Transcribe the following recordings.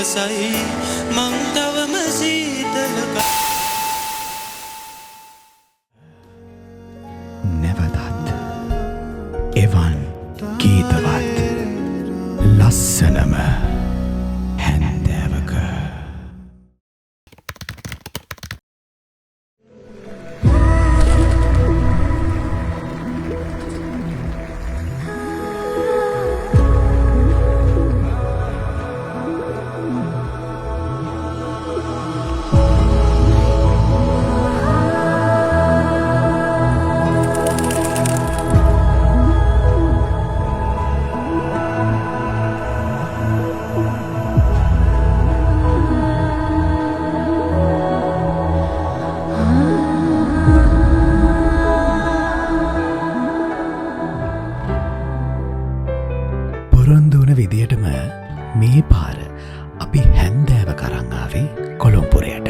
දවසයි මං තවම සීතල නැවතත් එවන් ගීතවත් ලස්සනම හැන්දෑවක පොරොන්දු වන විදියටම මේ පාර අපි හැන්දෑව කරන් ආවේ කොළොම්පුරයට.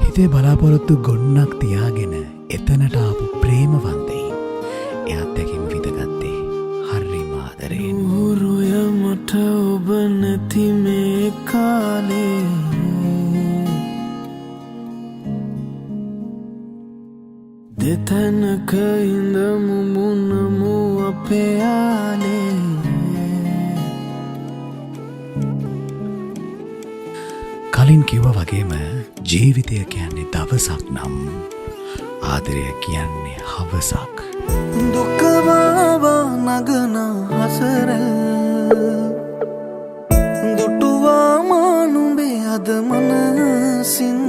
හිතේ බලාපොරොත්තු ගොන්නක් තියාගෙන එතනට ආපු ප්‍රේමවන්තයින් ඒ අත්දැකීම විඳගත්තේ හරිම ආදරයෙන්. මට ඔබ නැති මේ කාලේ දෙතැනක ඉඳමු මුනමු අපේ ආලේ කලින් කිව්ව වගේම ජීවිතය කියන්නේ දවසක් නම් ආදරය කියන්නේ හවසක්. දුකවාවා නගන හසරල් දුටුවාමානුඹේ අද මනසින්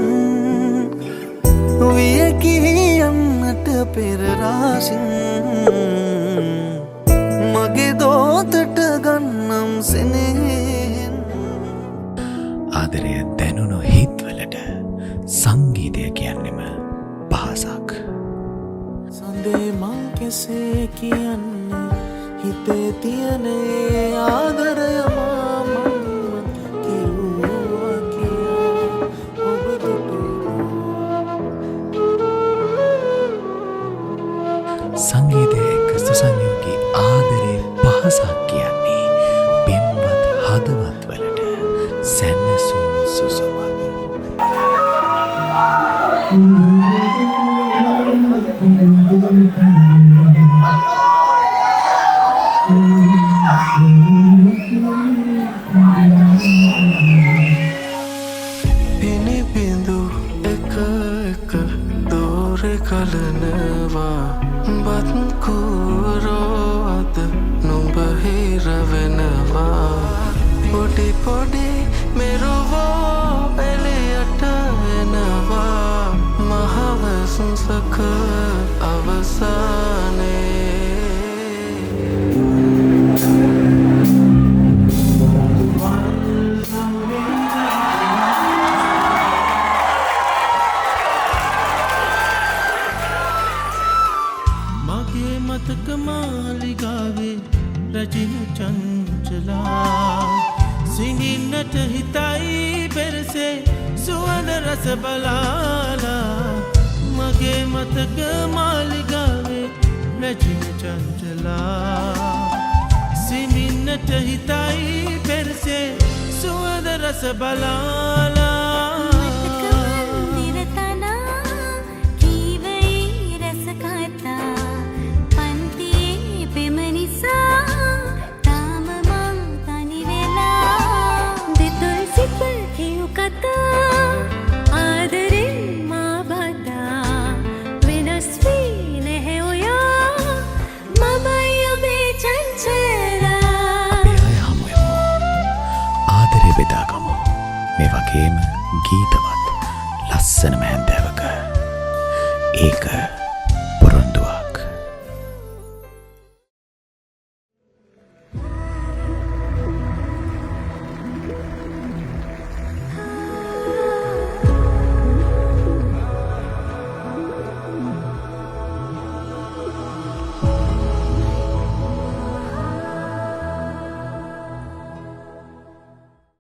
වියකියන්නට පෙරරාසින් මගේ දෝතට ගන්නම් සෙනෙහෙන්. ආදරය දැනුණු හිත්වලට සංගීතය කියන්නෙම පහසක්. සඳේ මං කෙසේ කියන්නේ හිතේ තියනේ ආදරය මාමන් කිව්වා කියා ඔබ සංගීතය එක්ක සුසංයෝගී ආදරේ පහසක් කියන්නේ පින්වත් හදවත්වලට සැනසුම් සුසුමක්. පිනි බිඳු එක එක දෝරේ කලනවා බත් කුරෝ අද නුඹ හිර වෙනවා පොඩි පොඩි මෙරුවෝ එළියට එනවා මහවසුසක අවසානේ. මගේ මතක මාලිගාවේ රජින චංචලා සිඟින්නට හිතයි පෙරසේ සුවඳ රස බලාලා මගේ මතක මාලිගාවේ රජින චංචලා සිඟින්නට හිතයි පෙරසේ සුවඳ රස බලාලා බෙදාගමු මේ වගේම ගීතවත් ලස්සනම හැන්ද